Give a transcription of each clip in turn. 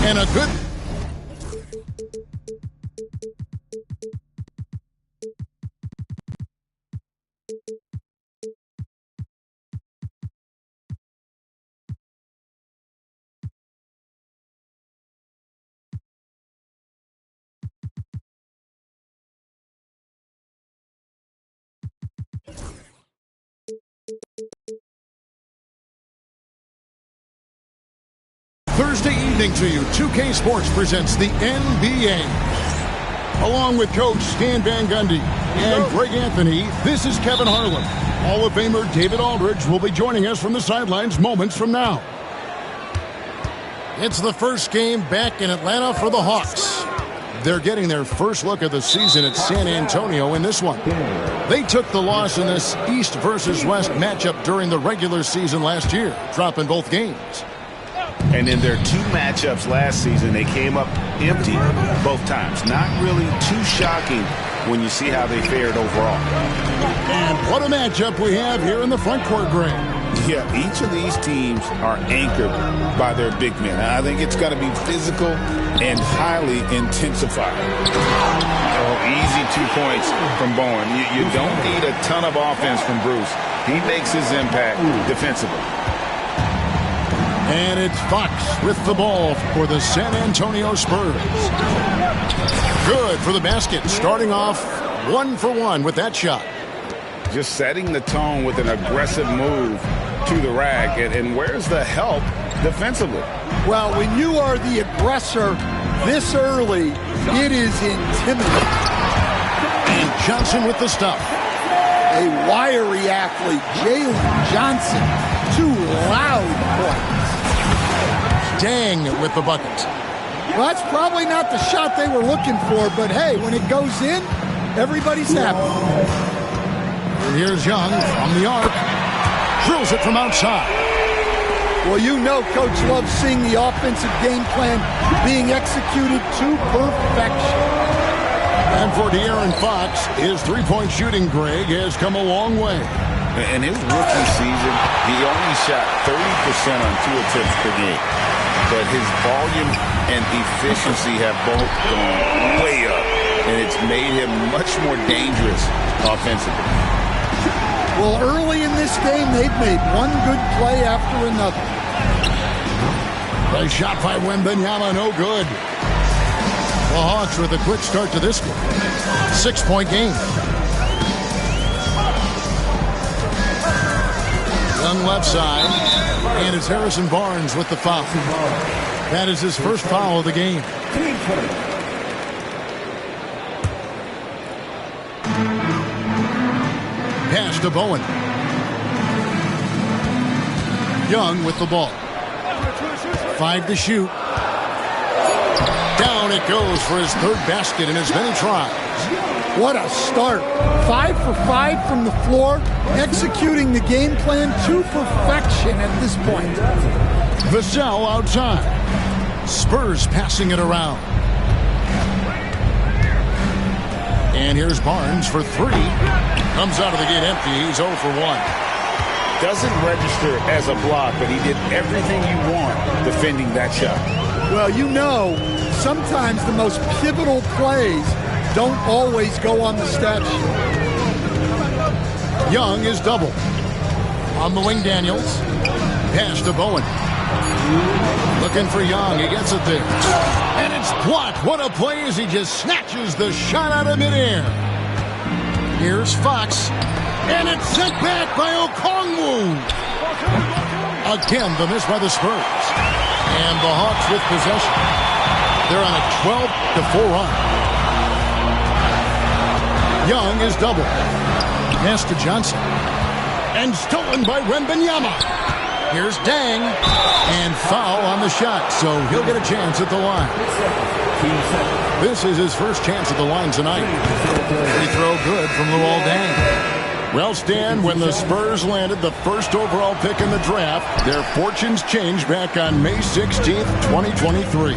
And a good... Thursday evening to you, 2K Sports presents the NBA. Along with Coach Stan Van Gundy and Greg Anthony, this is Kevin Harlan. Hall of Famer David Aldridge will be joining us from the sidelines moments from now. It's the first game back in Atlanta for the Hawks. They're getting their first look of the season at San Antonio in this one. They took the loss in this East versus West matchup during the regular season last year, dropping both games. And in their two matchups last season, they came up empty both times. Not really too shocking when you see how they fared overall. And what a matchup we have here in the front court, Greg. Yeah, each of these teams are anchored by their big men. I think it's going to be physical and highly intensified. Oh, easy 2 points from Bowen. You don't need a ton of offense from Bruce. He makes his impact defensively. And it's Fox with the ball for the San Antonio Spurs. Good for the basket, starting off 1 for 1 with that shot. Just setting the tone with an aggressive move to the rack. And where's the help defensively? Well, when you are the aggressor this early, it is intimidating. And Johnson with the stuff. A wiry athlete, Jalen Johnson. 2 loud points. Dang with the bucket. Well, that's probably not the shot they were looking for, but hey, when it goes in, everybody's happy. Here's Young from the arc. Drills it from outside. Well, you know Coach loves seeing the offensive game plan being executed to perfection. And for De'Aaron Fox, his three-point shooting, Greg, has come a long way. In his rookie season, he only shot 30% on 2 attempts per game. But his volume and efficiency have both gone way up, and it's made him much more dangerous offensively. Well, early in this game, they've made one good play after another. The shot by Wembanyama, no good. The Hawks with a quick start to this one. 6-point game. Young left side, and it's Harrison Barnes with the foul. That is his first foul of the game. Pass to Bowen. Young with the ball. 5 to shoot. Down it goes for his third basket in as many tries. What a start. 5 for 5 from the floor, executing the game plan to perfection at this point. Vassell outside. Spurs passing it around. And here's Barnes for 3. Comes out of the gate empty. He's 0 for 1. Doesn't register as a block, but he did everything you want defending that shot. Well, you know, sometimes the most pivotal plays don't always go on the stat sheet. Young is double. On the wing, Daniels. Pass to Bowen. Looking for Young. He gets it there. And it's blocked. What a play as he just snatches the shot out of midair. Here's Fox. And it's sent back by Okongwu. Again, the miss by the Spurs. And the Hawks with possession. They're on a 12-4 run. Young is double. Pass to Johnson. And stolen by Wembanyama. Here's Dang. And foul on the shot, so he'll get a chance at the line. This is his first chance at the line tonight. Free throw good from Luol Deng. Well, Stan, when the Spurs landed the first overall pick in the draft, their fortunes changed back on May 16th, 2023.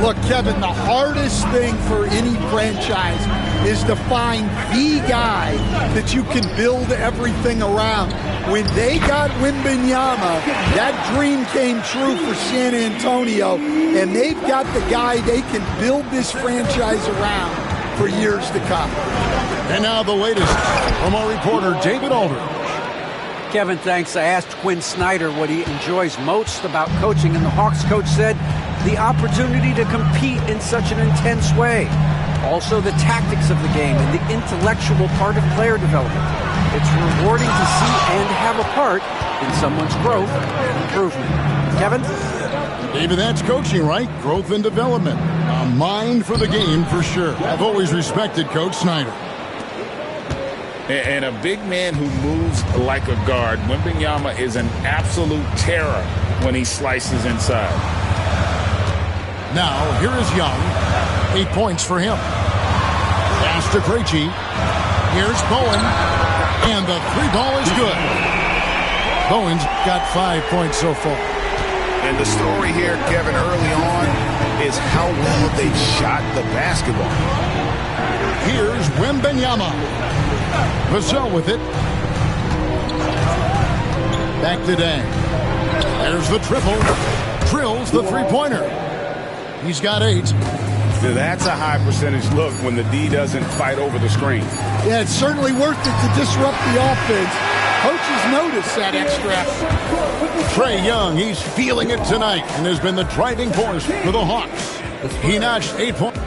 Look, Kevin, the hardest thing for any franchise is to find the guy that you can build everything around. When they got Wembanyama, that dream came true for San Antonio, and they've got the guy they can build this franchise around for years to come. And now the latest from our reporter, David Aldridge. Kevin, thanks. I asked Quinn Snyder what he enjoys most about coaching, and the Hawks coach said the opportunity to compete in such an intense way. Also, the tactics of the game and the intellectual part of player development. It's rewarding to see and have a part in someone's growth and improvement. Kevin? David, that's coaching, right? Growth and development. A mind for the game, for sure. I've always respected Coach Snyder. And a big man who moves like a guard. Wembanyama is an absolute terror when he slices inside. Now, here is Young. 8 points for him. Pass to Krejci. Here's Bowen. And the three ball is good. Bowen's got 5 points so far. And the story here, Kevin, early on is how well they shot the basketball. Here's Wembanyama. Vassell with it. Back to Deng. There's the triple. Drills the three-pointer. He's got 8. That's a high percentage look when the D doesn't fight over the screen. Yeah, it's certainly worth it to disrupt the offense. Coaches notice that extra effort. Trae Young, he's feeling it tonight and has been the driving force for the Hawks. He notched 8 points.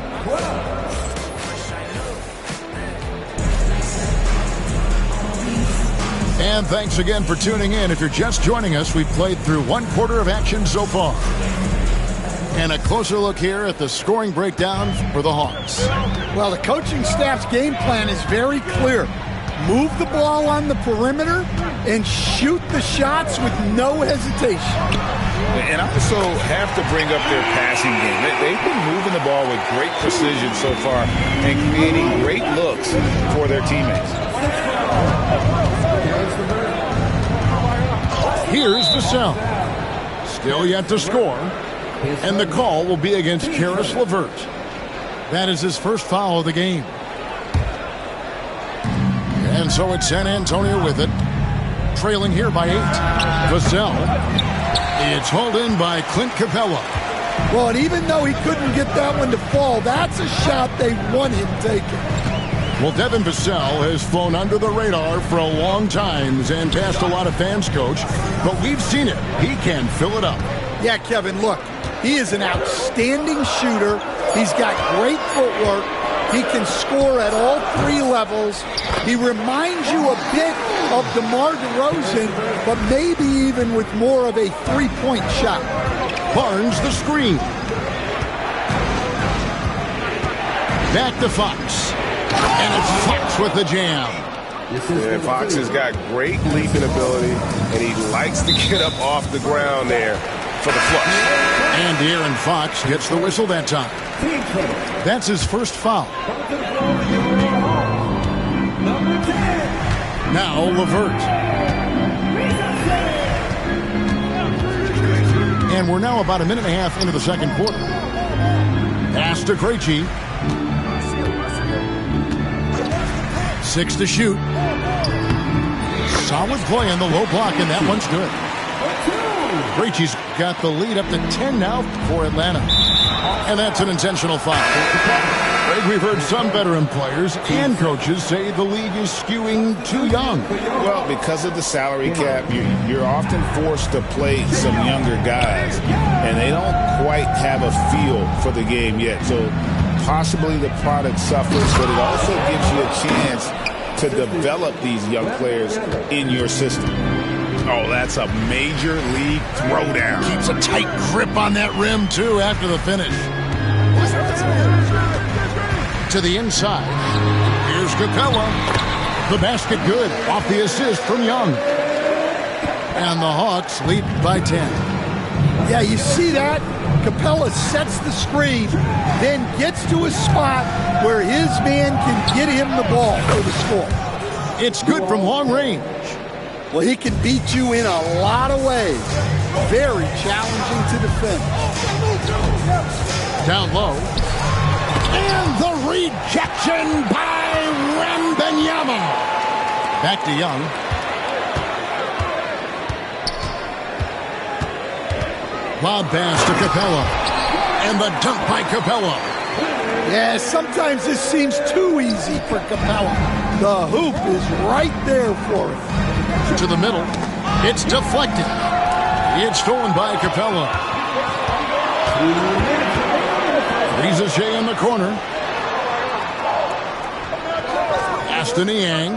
And thanks again for tuning in. If you're just joining us, we've played through 1/4 of action so far. And a closer look here at the scoring breakdown for the Hawks. Well, the coaching staff's game plan is very clear. Move the ball on the perimeter and shoot the shots with no hesitation. And I also have to bring up their passing game. They've been moving the ball with great precision so far and creating great looks for their teammates. Here's Vassell. Still yet to score. And the call will be against Caris LeVert. That is his first foul of the game. And so it's San Antonio with it. Trailing here by 8. Vassell. It's hauled in by Clint Capella. Well, and even though he couldn't get that one to fall, that's a shot they want him taking. Well, Devin Vassell has flown under the radar for a long time and passed a lot of fans, Coach. But we've seen it. He can fill it up. Yeah, Kevin, look. He is an outstanding shooter. He's got great footwork. He can score at all 3 levels. He reminds you a bit of DeMar DeRozan, but maybe even with more of a three-point shot. Barnes the screen. Back to Fox. And it's Fox with the jam. Yeah, Fox has got great leaping ability, and he likes to get up off the ground there for the flush. And De'Aaron Fox gets the whistle that time. That's his first foul. Now LeVert. And we're now about a minute and a half into the second quarter. Pass to Krejci. 6 to shoot. Solid play on the low block, and that one's good. Krejci's got the lead up to 10 now for Atlanta. And that's an intentional foul. Greg, we've heard some veteran players and coaches say the league is skewing too young. Well, because of the salary cap, you're often forced to play some younger guys, and they don't quite have a feel for the game yet. So possibly the product suffers, but it also gives you a chance to develop these young players in your system. Oh, that's a major league throwdown. Keeps a tight grip on that rim, too, after the finish. To the inside. Here's Capella. The basket good off the assist from Young. And the Hawks lead by 10. Yeah, you see that? Capella sets the screen, then gets to a spot where his man can get him the ball for the score. It's good from long range. Well, he can beat you in a lot of ways. Very challenging to defend. Down low. And the rejection by Wembanyama. Back to Young. Lob pass to Capella. And the dunk by Capella. Yeah, sometimes this seems too easy for Capella. The hoop is right there for him. To the middle. It's deflected. It's stolen by Capella. Reza Shea in the corner. Aston Niang.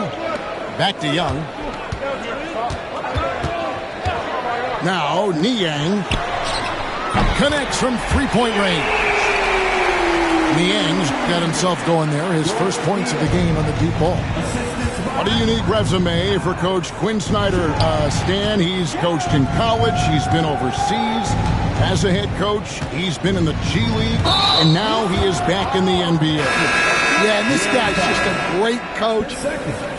Back to Young. Now Niang connects from three-point range. Niang's got himself going there. His first points of the game on the deep ball. What a unique resume for Coach Quinn Snyder. Stan, he's coached in college. He's been overseas as a head coach. He's been in the G League, and now he is back in the NBA. Yeah, and this guy's just a great coach.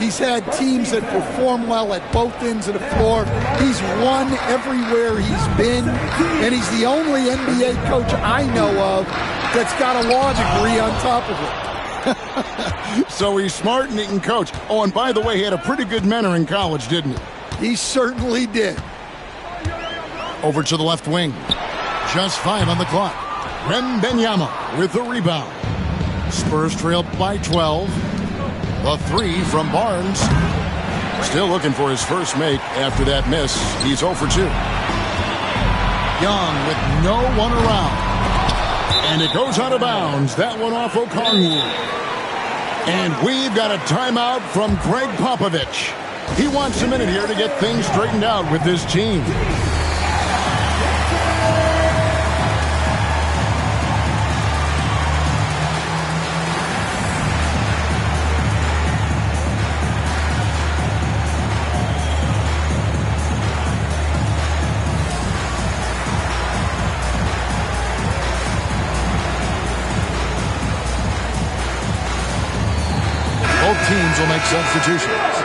He's had teams that perform well at both ends of the floor. He's won everywhere he's been, and he's the only NBA coach I know of that's got a law degree on top of it. So he's smart and he can coach. Oh, and by the way, he had a pretty good mentor in college, didn't he? He certainly did. Over to the left wing. Just 5 on the clock. Wembanyama with the rebound. Spurs trail by 12. The 3 from Barnes. Still looking for his first make after that miss. He's 0 for 2. Young with no one around. And it goes out of bounds. That one off Okongwu. And we've got a timeout from Greg Popovich. He wants a minute here to get things straightened out with his team. Both teams will make substitutions.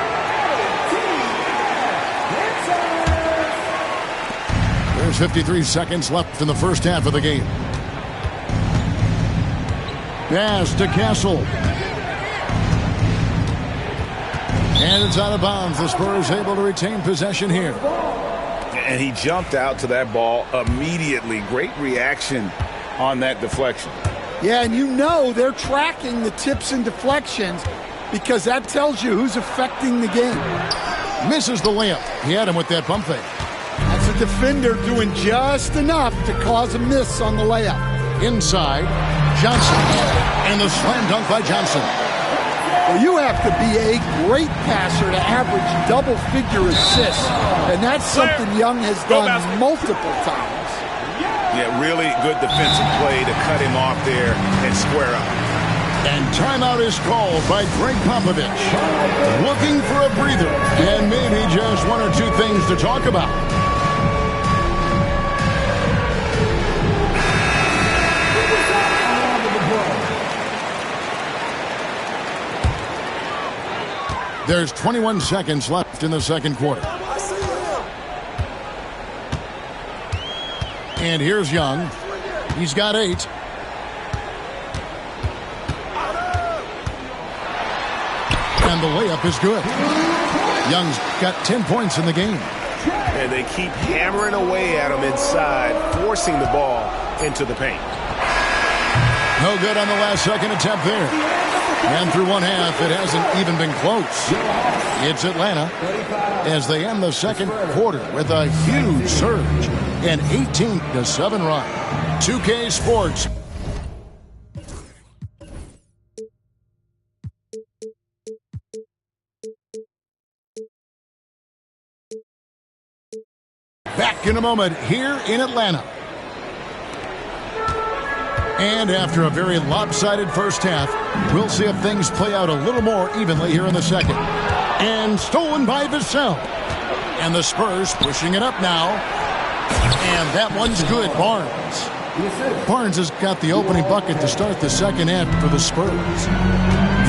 There's 53 seconds left in the first half of the game. Pass to Castle. And it's out of bounds. The Spurs able to retain possession here. And he jumped out to that ball immediately. Great reaction on that deflection. Yeah, and you know they're tracking the tips and deflections, because that tells you who's affecting the game. Misses the layup. He had him with that pump fake. That's a defender doing just enough to cause a miss on the layup. Inside, Johnson. And the slam dunk by Johnson. Well, you have to be a great passer to average double-figure assists, and that's something Young has done multiple times. Yeah, really good defensive play to cut him off there and square up. And timeout is called by Greg Popovich. Looking for a breather and maybe just one or two things to talk about. There's 21 seconds left in the second quarter. And here's Young. He's got 8. And the layup is good. Young's got 10 points in the game. And they keep hammering away at him inside, forcing the ball into the paint. No good on the last second attempt there. And through one half, it hasn't even been close. It's Atlanta as they end the second quarter with a huge surge. An 18-7 run. 2K Sports. Back in a moment here in Atlanta. And after a very lopsided first half, we'll see if things play out a little more evenly here in the second. And stolen by Vassell. And the Spurs pushing it up now. And that one's good, Barnes. Barnes has got the opening bucket to start the second half for the Spurs.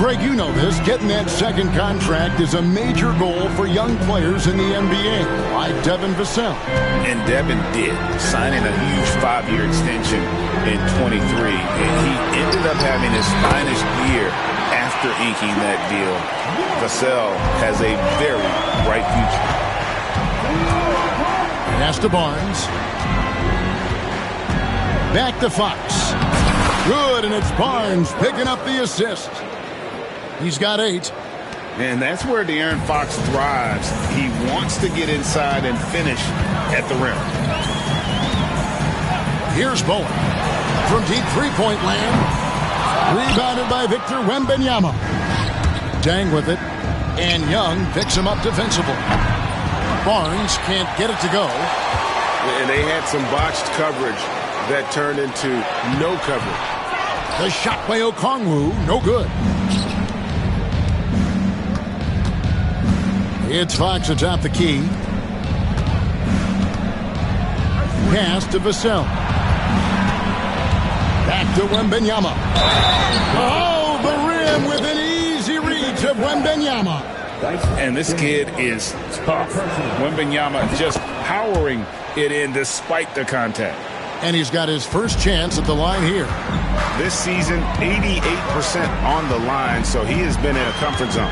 Greg, you know this. Getting that second contract is a major goal for young players in the NBA, like Devin Vassell. And Devin did, signing a huge 5-year extension in 23. And he ended up having his finest year after inking that deal. Vassell has a very bright future. Pass to Barnes. Back to Fox. Good, and it's Barnes picking up the assist. He's got 8. And that's where De'Aaron Fox thrives. He wants to get inside and finish at the rim. Here's Bowen. From deep three-point land. Rebounded by Victor Wembanyama. Dang with it. And Young picks him up defensively. Barnes can't get it to go. And they had some botched coverage that turned into no coverage. The shot by Okongwu, no good. It's Fox atop the key. Pass to Vassell. Back to Wembanyama. Oh, the rim with an easy reach of Wembanyama. And this kid is tough. Wembanyama just powering it in despite the contact. And he's got his first chance at the line here. This season, 88% on the line, so he has been in a comfort zone.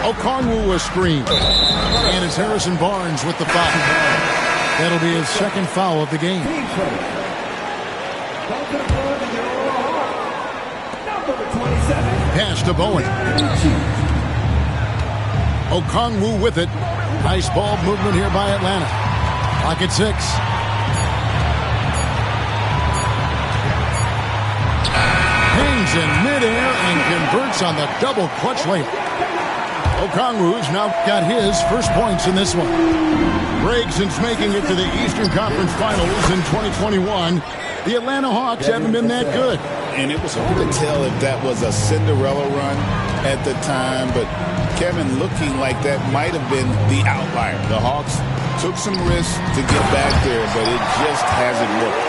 Okongwu a screen. And it's Harrison Barnes with the foul. That'll be his second foul of the game. Pass to Bowen. Okongwu with it. Nice ball movement here by Atlanta. Pocket 6. Hangs in midair and converts on the double clutch layup. Okongwu's now got his first points in this one. Greg, since making it to the Eastern Conference Finals in 2021, the Atlanta Hawks haven't been that good. And it was hard to tell if that was a Cinderella run at the time, but Kevin, looking like that might have been the outlier. The Hawks took some risks to get back there, but it just hasn't worked.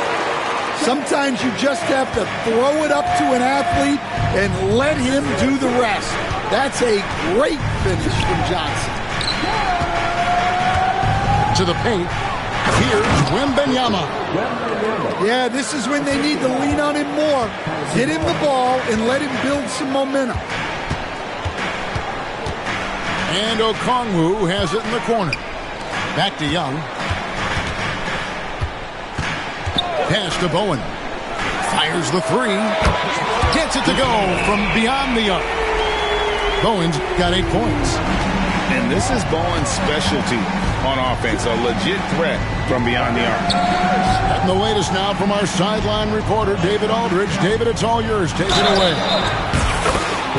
Sometimes you just have to throw it up to an athlete and let him do the rest. That's a great finish from Johnson. To the paint. Here's Wembanyama. Yeah, this is when they need to lean on him more. Get him the ball and let him build some momentum. And Okongwu has it in the corner. Back to Young. Pass to Bowen. Fires the 3. Gets it to go from beyond the arc. Bowen's got 8 points. And this is Bowen's specialty on offense. A legit threat from beyond the arc. And the latest now from our sideline reporter, David Aldridge. David, it's all yours. Take it away.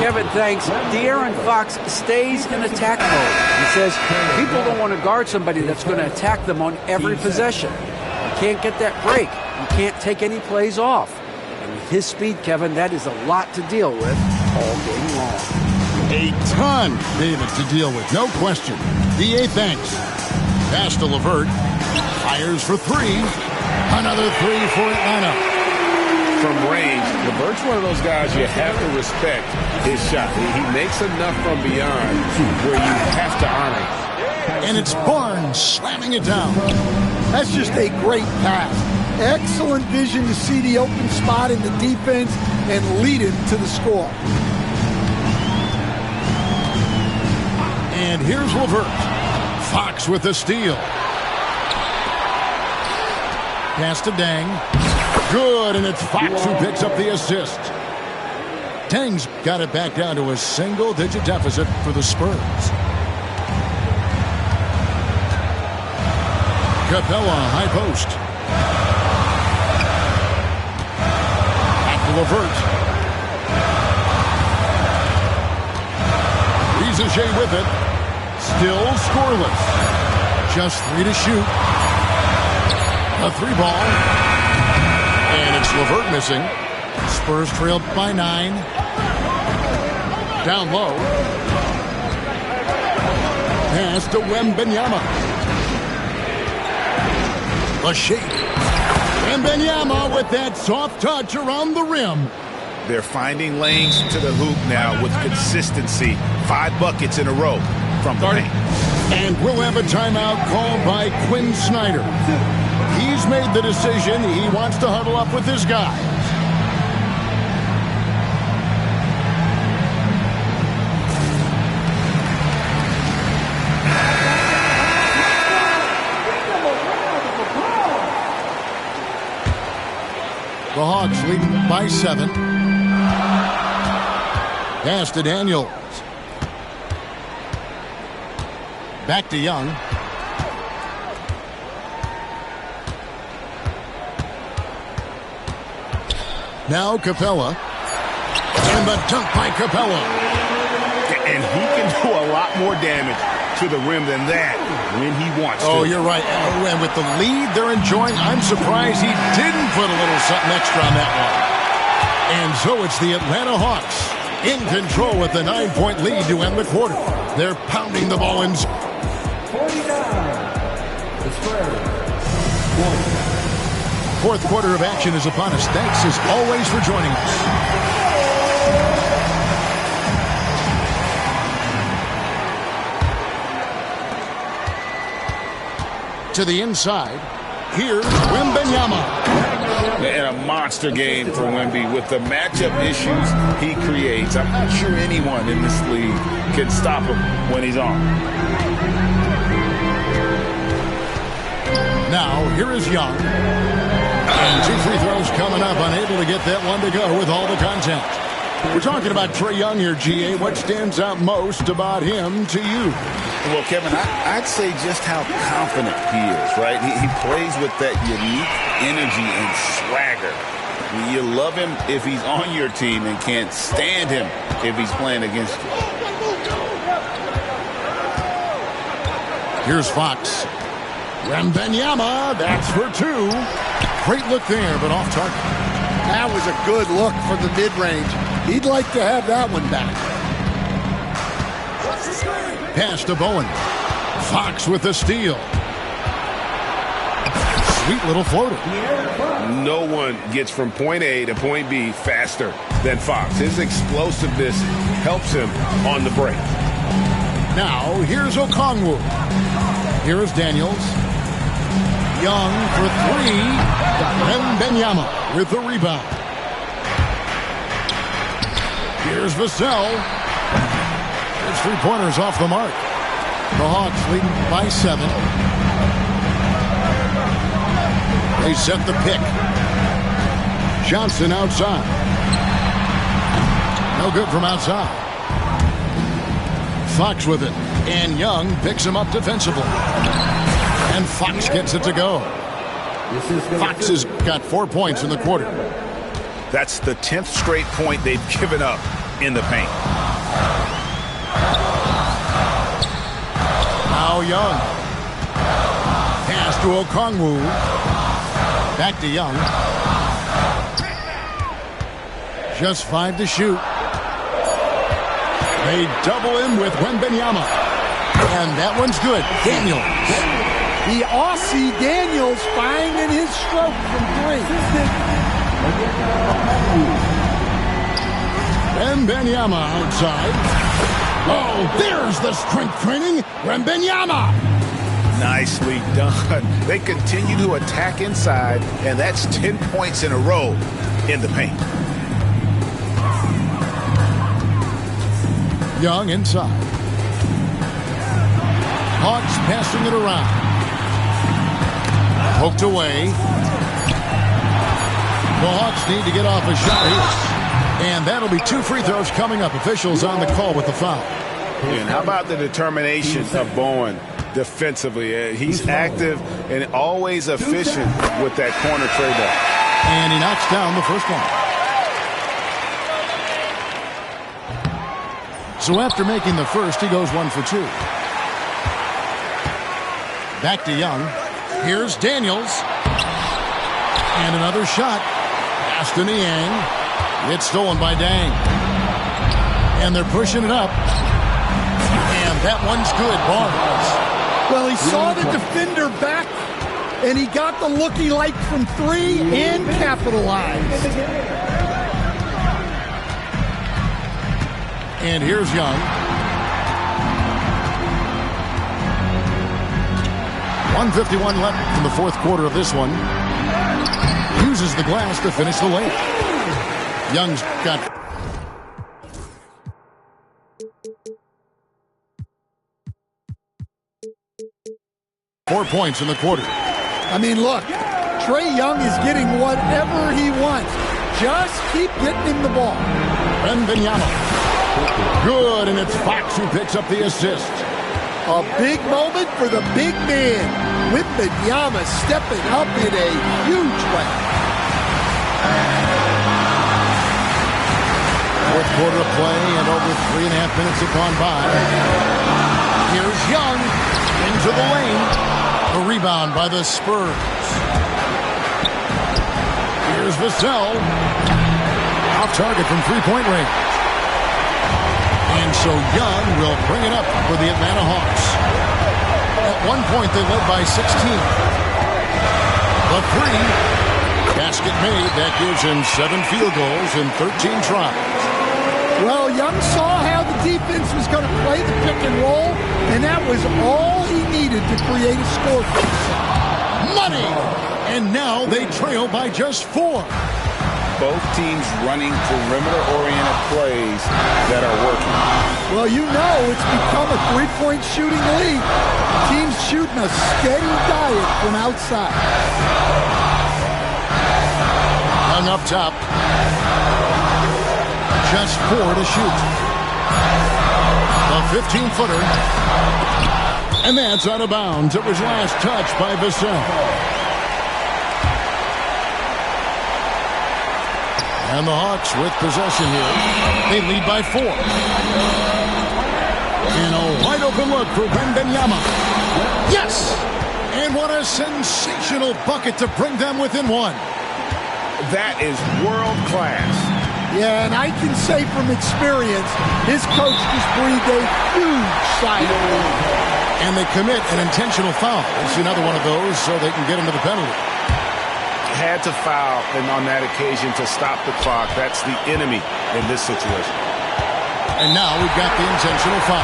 Kevin, thanks. De'Aaron Fox stays in attack mode. He says people don't want to guard somebody that's going to attack them on every possession. You can't get that break. You can't take any plays off. And with his speed, Kevin, that is a lot to deal with all game long. A ton, David, to deal with. No question. DA thanks. Pass to LeVert. Fires for 3. Another 3 for Atlanta. From range, LeVert's one of those guys you have to respect his shot. He makes enough from beyond where you have to honor it. And it's Barnes slamming it down. That's just a great pass. Excellent vision to see the open spot in the defense and lead him to the score. And here's LeVert. Fox with the steal. Pass to Dang. Good, and it's Fox who picks up the assist. Dang's got it back down to a single-digit deficit for the Spurs. Capella, high post. Back to LeVert. Rizachet with it. Still scoreless. Just 3 to shoot. A 3 ball. And it's LeVert missing. Spurs trailed by 9. Down low. Pass to Wembanyama. The shape. Wembanyama with that soft touch around the rim. They're finding lanes to the hoop now with consistency. 5 buckets in a row from the paint. And we'll have a timeout called by Quinn Snyder. He's made the decision. He wants to huddle up with his guys. The Hawks leading by 7. Pass to Daniels. Back to Young. Now Capella. And the dunk by Capella. And he can do a lot more damage to the rim than that when he wants to. Oh, you're right. And with the lead they're enjoying, I'm surprised he didn't put a little something extra on that one. And so it's the Atlanta Hawks in control with the 9-point lead to end the quarter. They're pounding the ball in. 49. The spread. 1. Fourth quarter of action is upon us. Thanks as always for joining us. To the inside, here's Wembanyama. And a monster game for Wemby with the matchup issues he creates. I'm not sure anyone in this league can stop him when he's on. Now, here is Young. And 2 free throws coming up, unable to get that one to go with all the contact. We're talking about Trae Young here, GA. What stands out most about him to you? Well, Kevin, I'd say just how confident he is, right? He plays with that unique energy and swagger. You love him if he's on your team and can't stand him if he's playing against you. Here's Fox. Wembanyama, that's for 2. Great look there, but off target. That was a good look for the mid-range. He'd like to have that one back. Pass to Bowen. Fox with the steal. Sweet little floater. No one gets from point A to point B faster than Fox. His explosiveness helps him on the break. Now, here's Okongwu. Here is Daniels. Young for 3. Wembanyama with the rebound. Here's Vassell. His 3-pointers off the mark. The Hawks leading by 7. They set the pick. Johnson outside. No good from outside. Fox with it. And Young picks him up defensively. And Fox gets it to go. Fox has got 4 points in the quarter. That's the 10th straight point they've given up in the paint. Now Young. Pass to Okongwu. Back to Young. Just 5 to shoot. They double him with Wembanyama. And that one's good. Daniels. The Aussie Daniels finding his stroke from 3. Wembanyama outside. Oh, there's the strength training. Wembanyama. Nicely done. They continue to attack inside, and that's 10 points in a row in the paint. Young inside. Hawks passing it around. Poked away. The Hawks need to get off a shot here. And that'll be 2 free throws coming up. Officials on the call with the foul. And how about the determination of Bowen defensively? He's active and always efficient with that corner trade ball. And he knocks down the first one. So after making the first, he goes 1 for 2. Back to Young. Here's Daniels. And another shot. Pass to Niang. It's stolen by Dang. And they're pushing it up. And that one's good. Barnes. Well, he saw the defender back and he got the looky like from 3 and capitalized. And here's Young. 1:51 left in the fourth quarter of this one. Uses the glass to finish the lane. Young's got 4 points in the quarter. I mean, look, Trae Young is getting whatever he wants. Just keep getting him the ball. Wembanyama. Good, and it's Fox who picks up the assist. A big moment for the big man. Wembanyama stepping up in a huge way. Fourth quarter of play, and over 3.5 minutes have gone by. Here's Young into the lane. A rebound by the Spurs. Here's Vassell. Off target from three-point range. And so Young will bring it up for the Atlanta Hawks. At one point, they led by 16. The three. Basket made. That gives him 7 field goals in 13 tries. Well, Young saw how the defense was going to play the pick and roll, and that was all he needed to create a score for himself. Money! And now they trail by just 4. Both teams running perimeter-oriented plays that are working. Well, you know it's become a three-point shooting league. Teams shooting a steady diet from outside. Young up top. Just 4 to shoot. A 15-footer. And that's out of bounds. It was last touched by Vassell. And the Hawks with possession here. They lead by 4. In a wide open look for Wembanyama. Yes! And what a sensational bucket to bring them within 1. That is world class. Yeah, and I can say from experience, his coach just breathed a huge sigh of relief. And they commit an intentional foul. It's another one of those so they can get into the penalty. Had to foul and on that occasion to stop the clock. That's the enemy in this situation. And now we've got the intentional foul.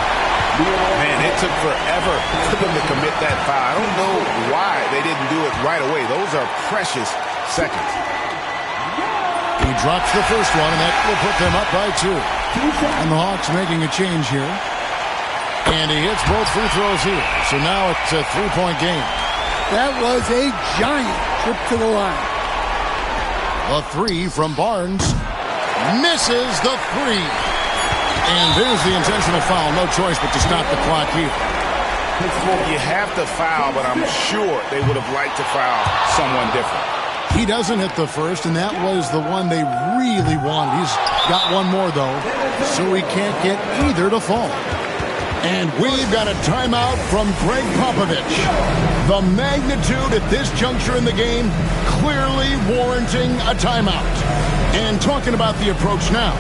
Man, it took forever for them to commit that foul. I don't know why they didn't do it right away. Those are precious seconds. He drops the first one, and that will put them up by 2. And the Hawks making a change here. And he hits both free throws here. So now it's a 3-point game. That was a giant trip to the line. A 3 from Barnes. Misses the 3. And there's the intentional foul. No choice but to stop the clock here. You have to foul, but I'm sure they would have liked to foul someone different. He doesn't hit the first, and that was the one they really wanted. He's got one more, though, so he can't get either to fall. And we've got a timeout from Greg Popovich. The magnitude at this juncture in the game clearly warranting a timeout. And talking about the approach now,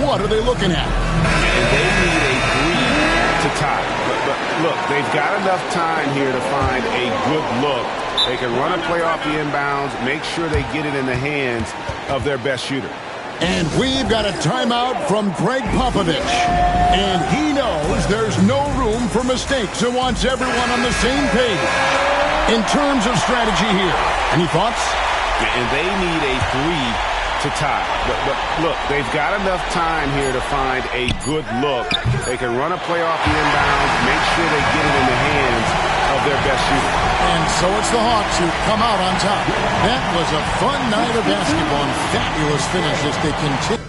what are they looking at? And they need a 3 to tie. But look, they've got enough time here to find a good look. They can run a play off the inbounds, make sure they get it in the hands of their best shooter. And we've got a timeout from Greg Popovich. And he knows there's no room for mistakes and wants everyone on the same page. In terms of strategy here, any thoughts? And they need a 3 to tie. But look, they've got enough time here to find a good look. They can run a play off the inbounds, make sure they get it in the hands of their best shooter. And so it's the Hawks who come out on top. That was a fun night of basketball and fabulous finish as they continue.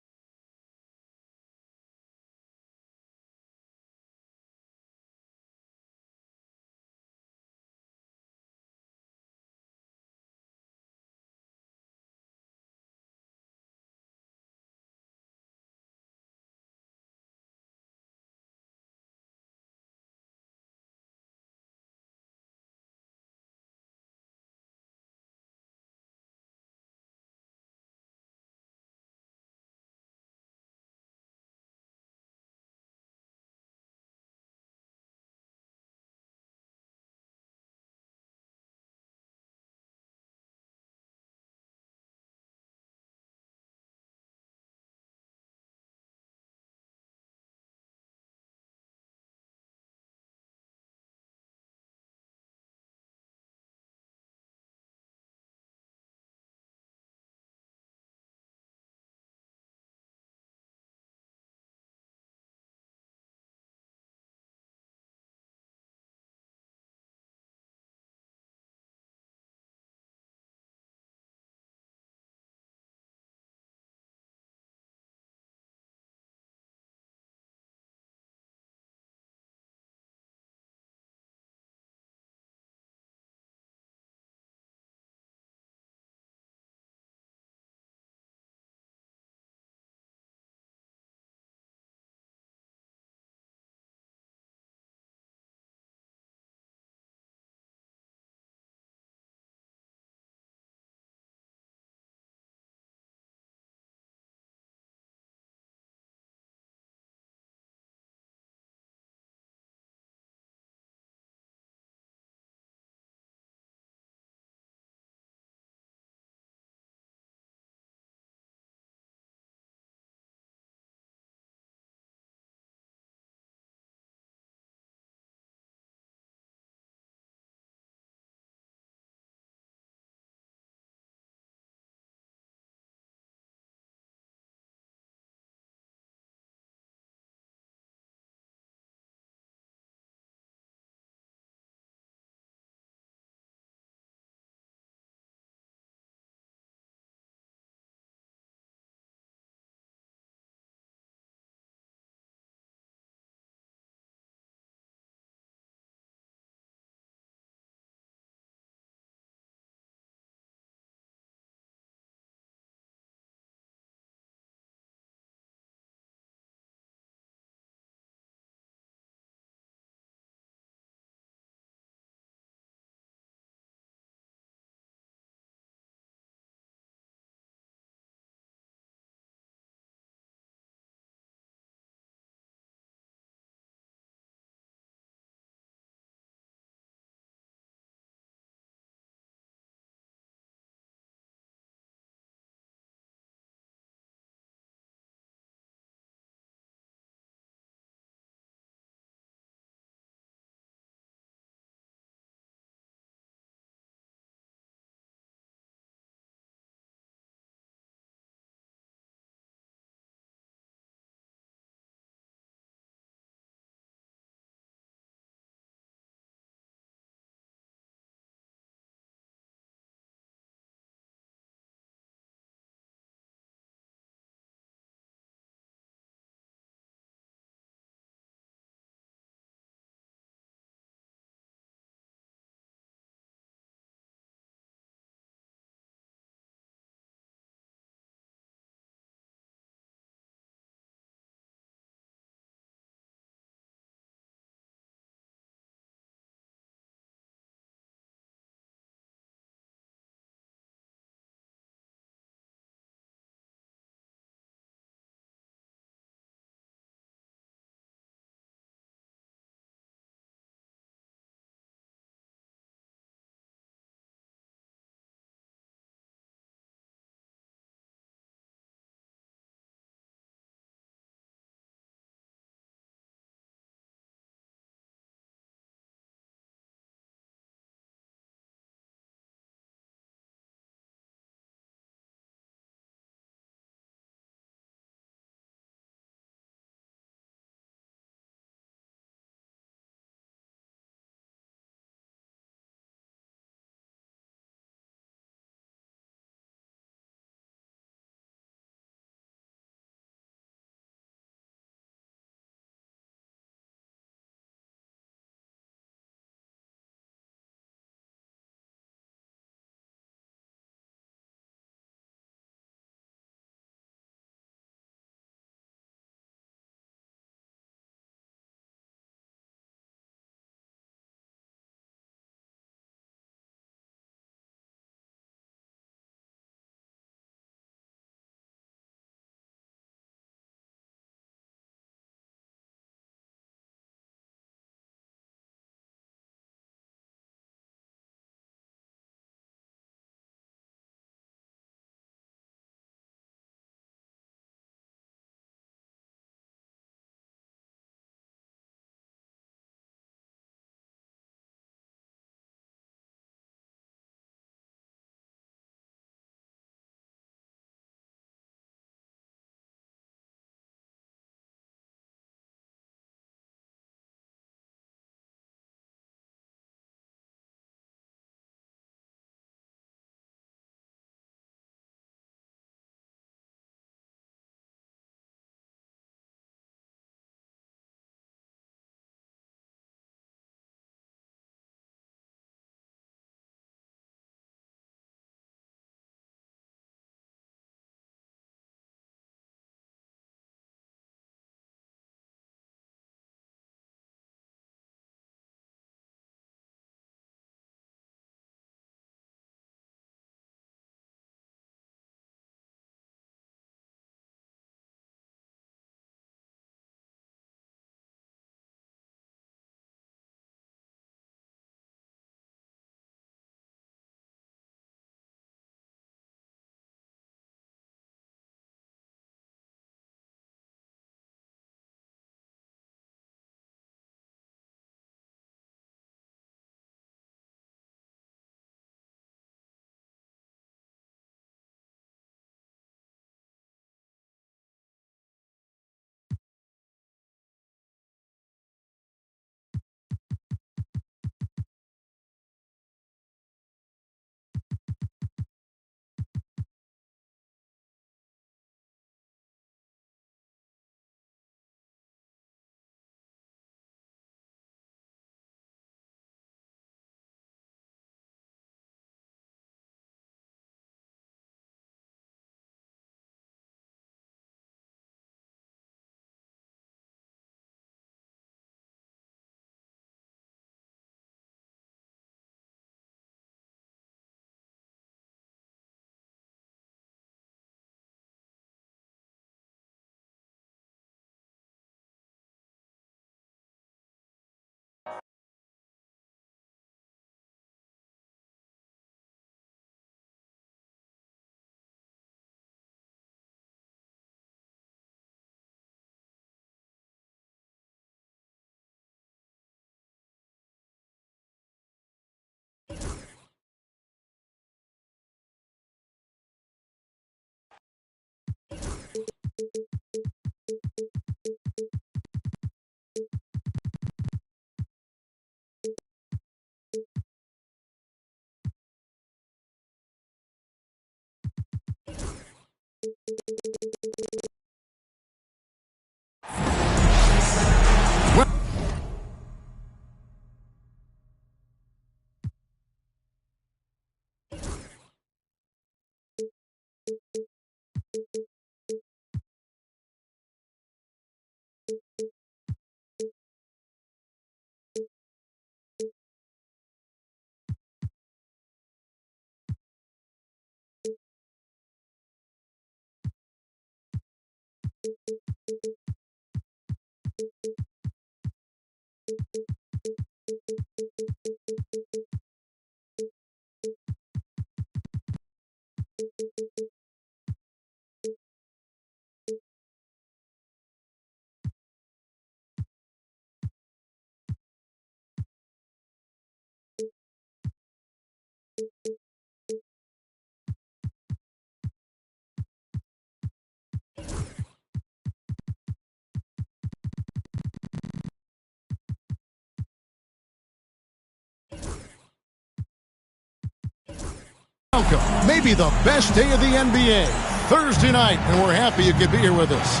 Welcome, maybe the best day of the NBA, Thursday night, and we're happy you could be here with us.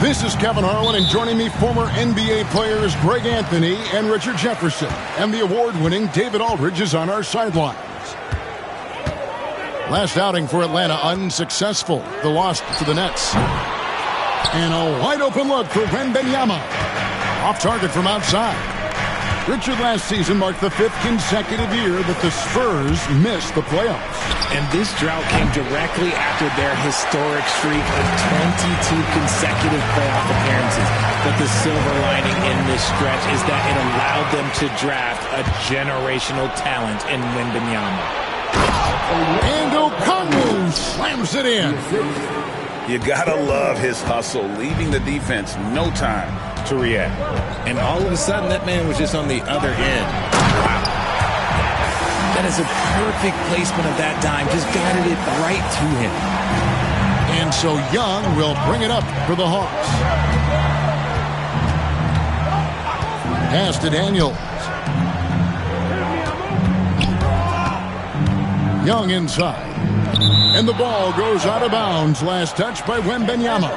This is Kevin Harlan, and joining me, former NBA players Greg Anthony and Richard Jefferson, and the award-winning David Aldridge is on our sidelines. Last outing for Atlanta unsuccessful. The loss to the Nets. And a wide-open look for Wembanyama. Off target from outside. Richard, last season marked the 5th consecutive year that the Spurs missed the playoffs. And this drought came directly after their historic streak of 22 consecutive playoff appearances. But the silver lining in this stretch is that it allowed them to draft a generational talent in Wembanyama. And Okongwu slams it in. You gotta love his hustle, leaving the defense no time to react. And all of a sudden, that man was just on the other end. Wow. That is a perfect placement of that dime. Just guided it right to him. And so Young will bring it up for the Hawks. Pass to Daniels. Young inside. And the ball goes out of bounds. Last touch by Wembanyama.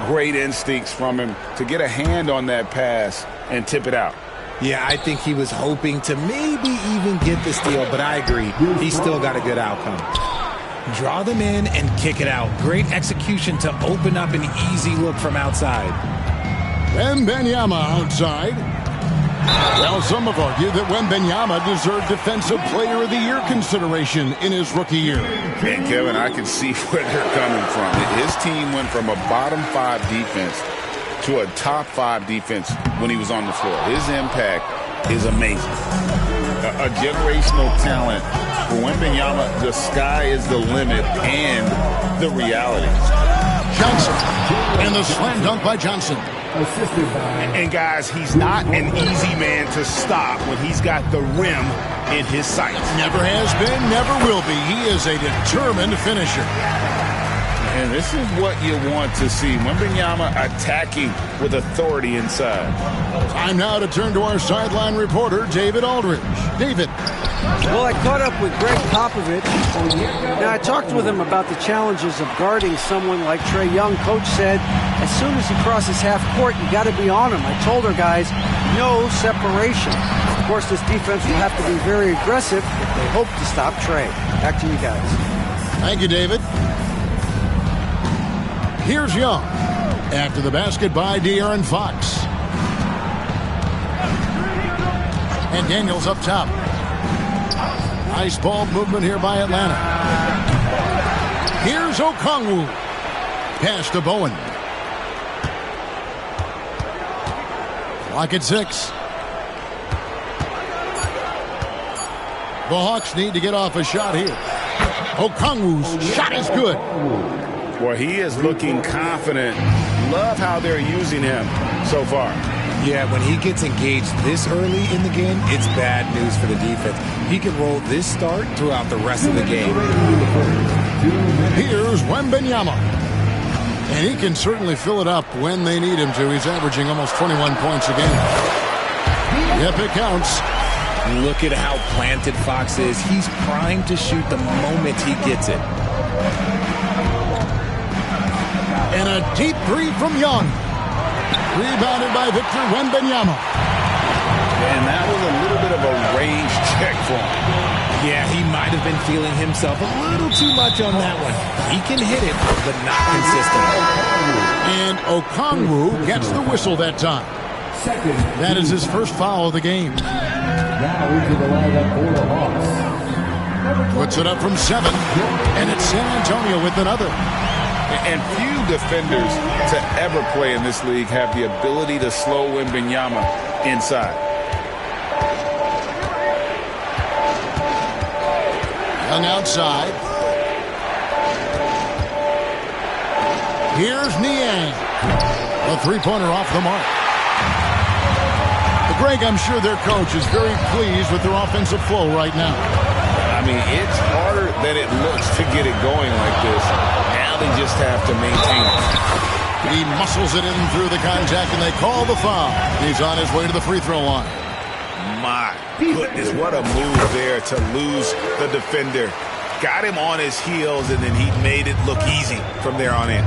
Great instincts from him to get a hand on that pass and tip it out. Yeah, I think he was hoping to maybe even get the steal, but I agree. He still got a good outcome. Draw them in and kick it out. Great execution to open up an easy look from outside. Wembanyama outside. Well, some have argued that Wembanyama deserved Defensive Player of the Year consideration in his rookie year. And Kevin, I can see where they're coming from. His team went from a bottom 5 defense to a top 5 defense when he was on the floor. His impact is amazing. A generational talent. For Wembanyama, the sky is the limit and the reality. Johnson. And the slam dunk by Johnson. And guys, he's not an easy man to stop when he's got the rim in his sights. Never has been, never will be. He is a determined finisher. And this is what you want to see. Wembanyama attacking with authority inside. Time now to turn to our sideline reporter, David Aldridge. David. Well, I caught up with Greg Popovich. Now, I talked with him about the challenges of guarding someone like Trae Young. Coach said, as soon as he crosses half court, you got to be on him. I told our guys, no separation. Of course, this defense will have to be very aggressive if they hope to stop Trae. Back to you guys. Thank you, David. Here's Young. After the basket by De'Aaron Fox. And Daniels up top. Nice ball movement here by Atlanta. Here's Okongwu. Pass to Bowen. Clock at 6. The Hawks need to get off a shot here. Okongwu's shot is good. Well, he is looking confident. Love how they're using him so far. Yeah, when he gets engaged this early in the game, it's bad news for the defense. He can roll this start throughout the rest of the game. Here's Wembanyama. And he can certainly fill it up when they need him to. He's averaging almost 21 points a game. Yep, it counts. Look at how planted Fox is. He's primed to shoot the moment he gets it. And a deep three from Young. Rebounded by Victor Wembanyama. And that was a little bit of a range check for him. Yeah, he might have been feeling himself a little too much on that one. He can hit it, but not consistently. And Okongwu gets the whistle that time. That is his first foul of the game. Now into the lineup for the Hawks. Puts it up from 7, and it's San Antonio with another. And few defenders to ever play in this league have the ability to slow Wembanyama inside. Young outside. Here's Niang. A three-pointer off the mark. But Greg, I'm sure their coach is very pleased with their offensive flow right now. I mean, it's harder than it looks to get it going like this. Now they just have to maintain it. He muscles it in through the contact, and they call the foul. He's on his way to the free throw line. My goodness, what a move there to lose the defender. Got him on his heels, and then he made it look easy from there on in.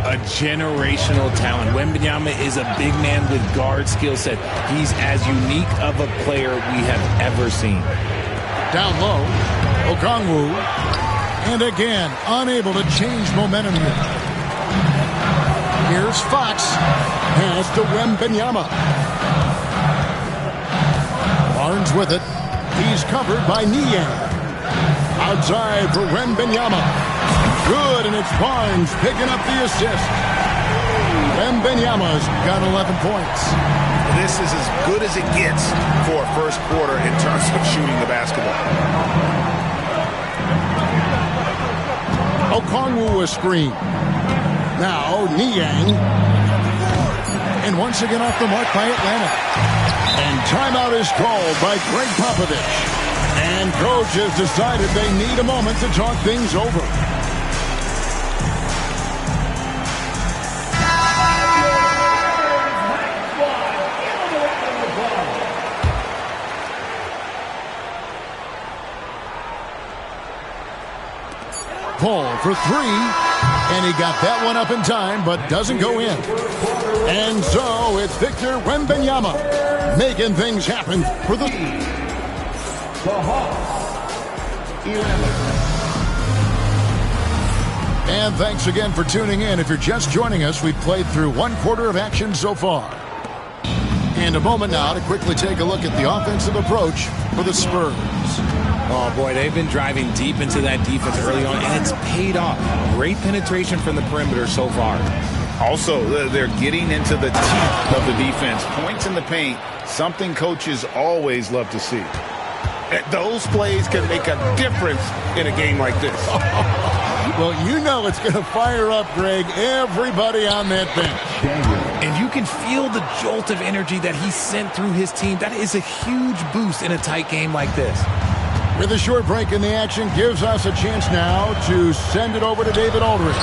A generational talent. Wembanyama is a big man with guard skill set. He's as unique of a player we have ever seen. Down low, Okongwu, and again, unable to change momentum here. Here's Fox, pass to Wembanyama. Barnes with it. He's covered by Niang. Outside for Wembanyama. Good, and it's Barnes picking up the assist. Wembanyama's got 11 points. This is as good as it gets for a first quarter in terms of shooting the basketball. Okongwu a screen. Now Niang. And once again off the mark by Atlanta. And timeout is called by Greg Popovich. And coach has decided they need a moment to talk things over. Paul for 3, and he got that one up in time, but doesn't go in. And so it's Victor Wembanyama making things happen for the Hawks, 11. And thanks again for tuning in. If you're just joining us, we've played through one quarter of action so far. And a moment now to quickly take a look at the offensive approach for the Spurs. Oh, boy, they've been driving deep into that defense early on, and it's paid off. Great penetration from the perimeter so far. Also, they're getting into the teeth of the defense. Points in the paint, something coaches always love to see. Those plays can make a difference in a game like this. Well, you know it's going to fire up, Greg, everybody on that bench. And you can feel the jolt of energy that he sent through his team. That is a huge boost in a tight game like this. With a short break in the action, gives us a chance now to send it over to David Aldridge.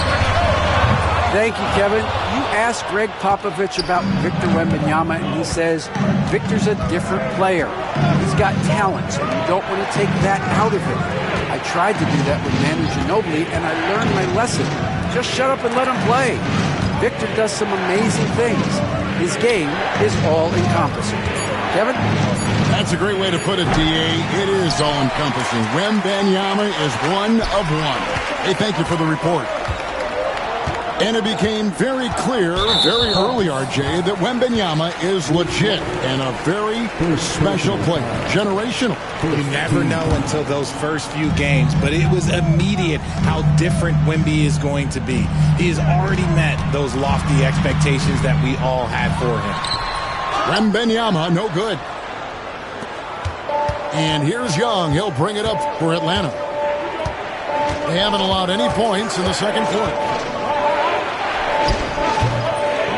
Thank you, Kevin. You asked Greg Popovich about Victor Wembanyama, and he says Victor's a different player. He's got talent, and you don't want to take that out of him. I tried to do that with Manu Ginobili, and I learned my lesson. Just shut up and let him play. Victor does some amazing things. His game is all-encompassing. Kevin? That's a great way to put it, D.A. It is all-encompassing. Wembanyama is one of one. Hey, thank you for the report. And it became very clear very early, RJ, that Wembanyama is legit and a very special player. Generational. You never know until those first few games, but it was immediate how different Wemby is going to be. He has already met those lofty expectations that we all had for him. Wembanyama, no good. And here's Young. He'll bring it up for Atlanta. They haven't allowed any points in the second quarter.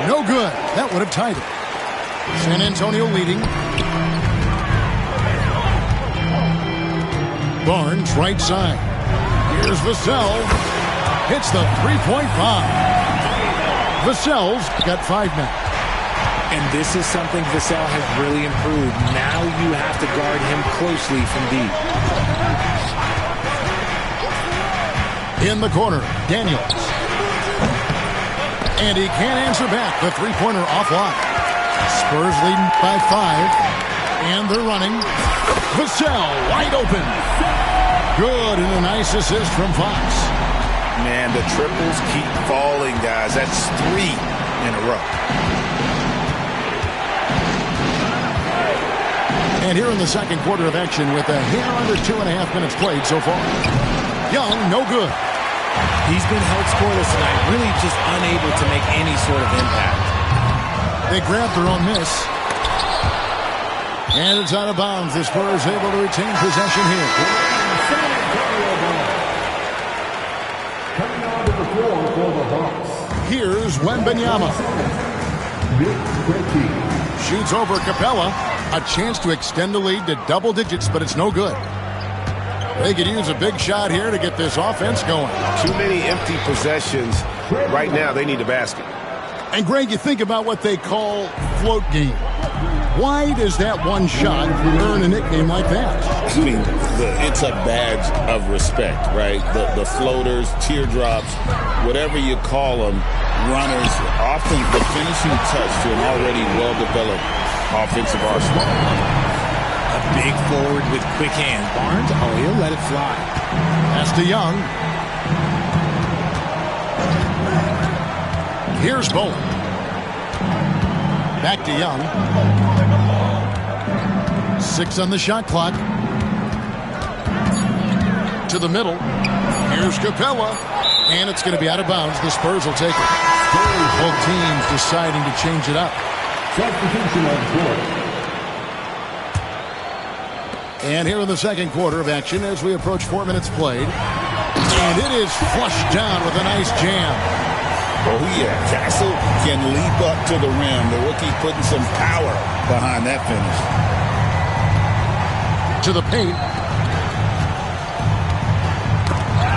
No good. That would have tied it. San Antonio leading. Barnes, right side. Here's Vassell. Hits the three-point bomb. Vassell's got 5 men. And this is something Vassell has really improved. Now you have to guard him closely from deep. In the corner, Daniels. And he can't answer back. The three-pointer offline. Spurs leading by 5. And they're running. Vassell wide open. Good, and a nice assist from Fox. Man, the triples keep falling, guys. That's 3 in a row. And here in the second quarter of action with a hair under 2.5 minutes played so far. Young, no good. He's been held scoreless tonight, really just unable to make any sort of impact. They grabbed their own miss. And it's out of bounds. The Spurs able to retain possession here. Coming on to the floor for the Hawks. Here's Wembanyama. Shoots over Capella. A chance to extend the lead to double digits, but it's no good. They could use a big shot here to get this offense going. Too many empty possessions. Right now, they need a basket. And, Greg, you think about what they call float game. Why does that one shot earn a nickname like that? I mean, it's a badge of respect, right? The floaters, teardrops, whatever you call them, runners, often the finishing touch to an already well-developed offensive arsenal. A big forward with quick hands. Barnes, he'll let it fly. Pass to Young. Here's Bowen. Back to Young. 6 on the shot clock. To the middle. Here's Capella. And it's going to be out of bounds. The Spurs will take it. Both teams deciding to change it up. Substitution on court. And here in the second quarter of action as we approach 4 minutes played. And it is flushed down with a nice jam. Oh, yeah. Castle can leap up to the rim. The rookie putting some power behind that finish. To the paint.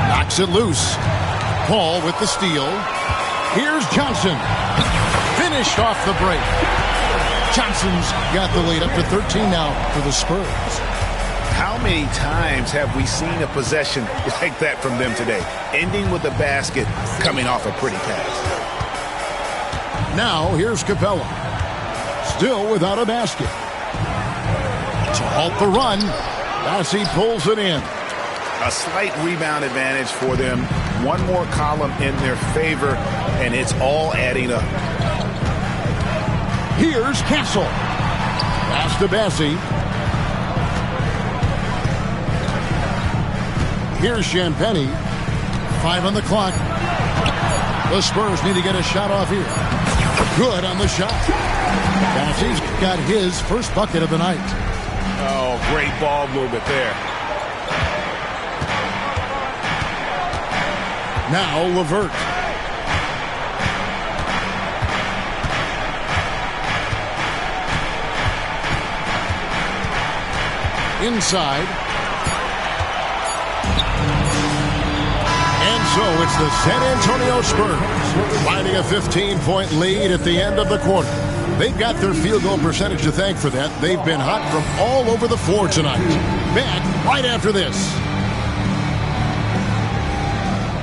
Knocks it loose. Paul with the steal. Here's Johnson. Finished off the break. Johnson's got the lead up to 13 now for the Spurs. How many times have we seen a possession like that from them today? Ending with a basket, coming off a pretty pass. Now here's Capella. Still without a basket. To halt the run, Bassey pulls it in. A slight rebound advantage for them. One more column in their favor, and it's all adding up. Here's Castle. Pass to Bassey. Here's Champagnie. 5 on the clock. The Spurs need to get a shot off here. Good on the shot. Bassey's got his first bucket of the night. Oh, great ball movement there. Now LeVert. Inside. And so it's the San Antonio Spurs finding a 15-point lead at the end of the quarter. They've got their field goal percentage to thank for that. They've been hot from all over the floor tonight. Back right after this.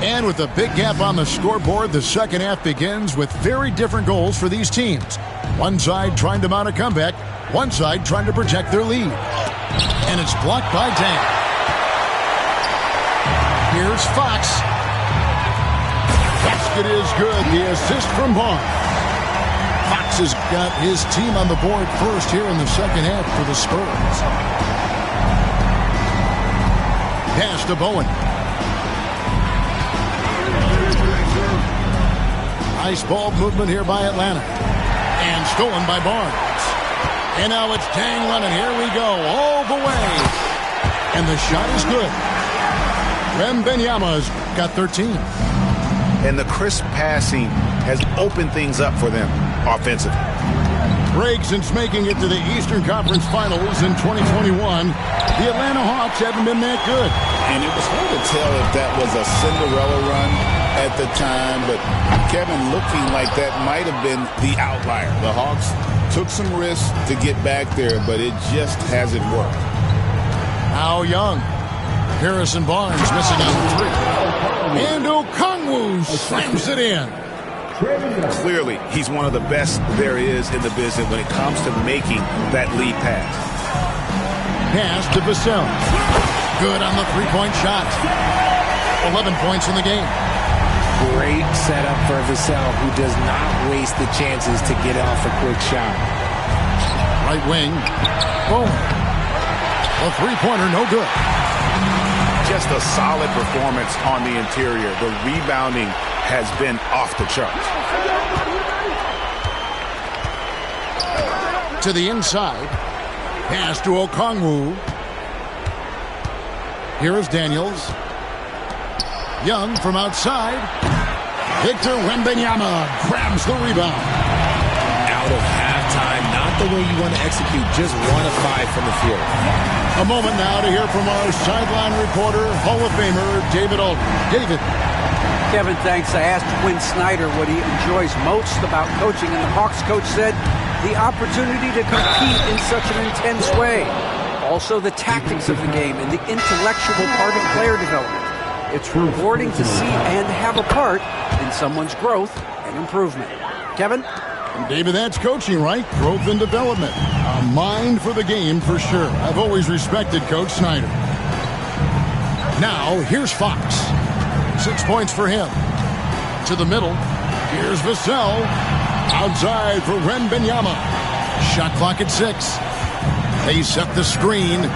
And with a big gap on the scoreboard, the second half begins with very different goals for these teams. One side trying to mount a comeback, one side trying to protect their lead. And it's blocked by Dang. Here's Fox. Basket is good. The assist from Barnes. Fox has got his team on the board first here in the second half for the Spurs. Pass to Bowen. Nice ball movement here by Atlanta. And stolen by Barnes. And now it's Dang running. Here we go. All the way. And the shot is good. Wembanyama's got 13. And the crisp passing has opened things up for them offensively. Greg, since making it to the Eastern Conference Finals in 2021, the Atlanta Hawks haven't been that good. And it was hard to tell if that was a Cinderella run at the time, but Kevin, looking like that might have been the outlier. The Hawks took some risks to get back there, but it just hasn't worked. Now Young. Harrison Barnes missing on the three. And Okongwu slams it in. Clearly, he's one of the best there is in the business when it comes to making that lead pass. Pass to Vassell. Good on the three-point shot. 11 points in the game. Great setup for Vassell, who does not waste the chances to get off a quick shot. Right wing. Boom. A three-pointer, no good. Just a solid performance on the interior. The rebounding has been off the charts. To the inside. Pass to Okongwu. Here is Daniels. Young from outside. Victor Wembanyama grabs the rebound. Out of halftime, not the way you want to execute, just 1 of 5 from the field. A moment now to hear from our sideline reporter, Hall of Famer David Aldridge. David. Kevin, thanks. I asked Quinn Snyder what he enjoys most about coaching, and the Hawks coach said the opportunity to compete in such an intense way. Also, the tactics of the game and the intellectual part of player development. It's rewarding to see and have a part in someone's growth and improvement. Kevin? David, that's coaching, right? Growth and development. A mind for the game for sure. I've always respected Coach Snyder. Now, here's Fox. 6 points for him. To the middle. Here's Vassell. Outside for Wembanyama. Shot clock at 6. They set the screen.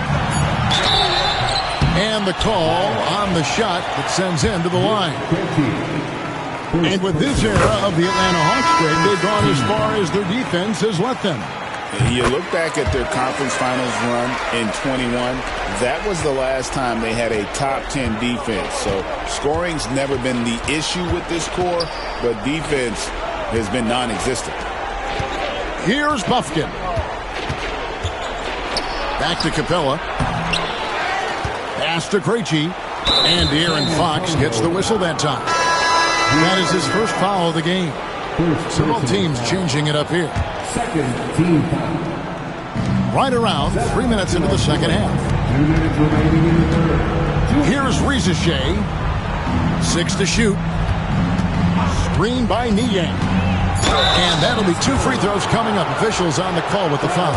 And the call on the shot that sends him to the line. And with this era of the Atlanta Hawks trade, they've gone as far as their defense has let them. You look back at their conference finals run in 21, that was the last time they had a top 10 defense. So scoring's never been the issue with this core, but defense has been non-existent. Here's Buffkin. Back to Capella. Pass to Krejci. And De'Aaron Fox gets the whistle that time. That is his first foul of the game. Several teams changing it up here. Second team foul. Right around 3 minutes into the second half. 2 minutes remaining in the third. Here's Rizachet. 6 to shoot. Screened by Niang. And that'll be 2 free throws coming up. Officials on the call with the foul.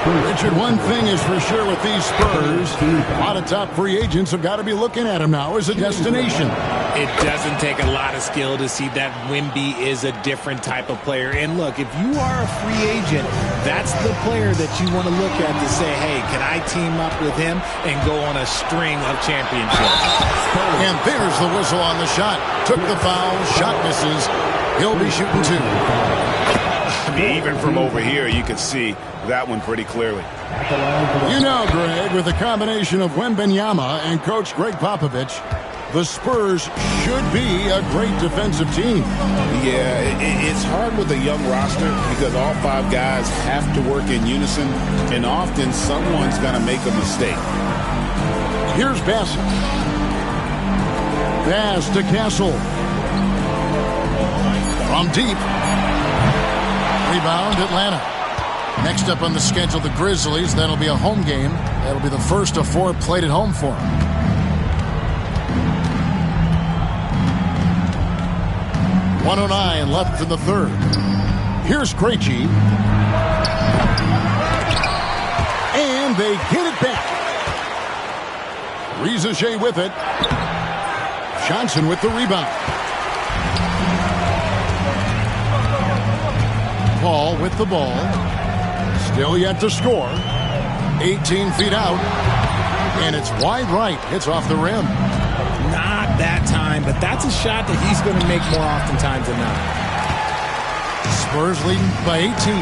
Richard, one thing is for sure with these Spurs, a lot of top free agents have got to be looking at him now as a destination. It doesn't take a lot of skill to see that Wemby is a different type of player. And look, if you are a free agent, that's the player that you want to look at to say, hey, can I team up with him and go on a string of championships? And there's the whistle on the shot. Took the foul, shot misses. He'll be shooting 2. Even from over here, you can see that one pretty clearly. You know, Greg, with a combination of Wembanyama and Coach Greg Popovich, the Spurs should be a great defensive team. Yeah, it's hard with a young roster because all 5 guys have to work in unison, and often someone's going to make a mistake. Here's Bassett. Pass to Castle. From deep. Rebound, Atlanta. Next up on the schedule, the Grizzlies. That'll be a home game. That'll be the first of 4 played at home for them. .109 left in the third. Here's Krejci. And they get it back. Rizachet with it. Johnson with the rebound. Paul with the ball. Still yet to score. 18 feet out. And it's wide right. Hits off the rim. Not that time, but that's a shot that he's going to make more oftentimes than not. Spurs leading by 18.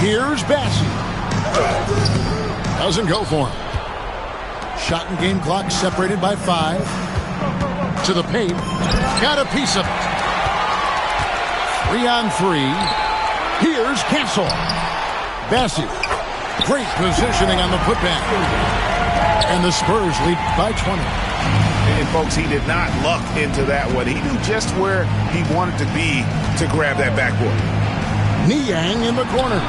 Here's Bassey. Doesn't go for him. Shot and game clock separated by 5. To the paint. Got a piece of it. 3 on 3. Here's Castle. Bassey. Great positioning on the putback. And the Spurs lead by 20. And folks, he did not luck into that one. He knew just where he wanted to be to grab that backboard. Niang in the corner.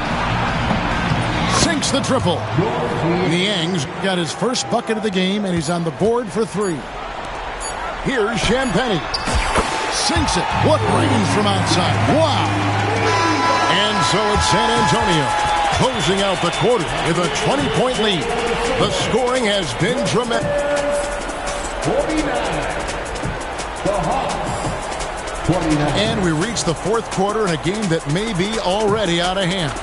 Sinks makes the triple. Niang's got his first bucket of the game, and he's on the board for 3. Here's Champagnie. Sinks it. What range from outside. Wow. And so it's San Antonio closing out the quarter with a 20-point lead. The scoring has been tremendous. 49. The Hawks. 29. And we reach the fourth quarter in a game that may be already out of hand.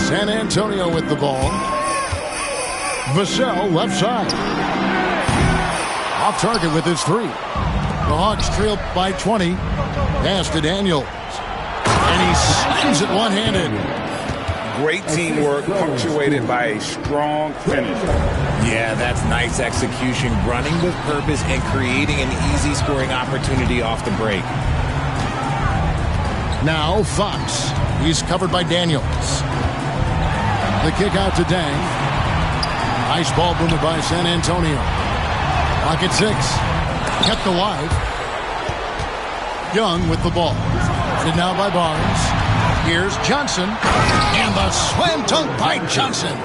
San Antonio with the ball. Vassell left side. Off target with his 3. The Hawks trail by 20. Pass to Daniels. And he slams it one-handed. Great teamwork punctuated by a strong finish. Yeah, that's nice execution, running with purpose and creating an easy scoring opportunity off the break. Now Fox. He's covered by Daniels. The kick out to Dang. Nice ball movement by San Antonio. Clock at 6. Kept alive. Young with the ball. Headed now by Barnes. Here's Johnson. And the slam dunk by Johnson.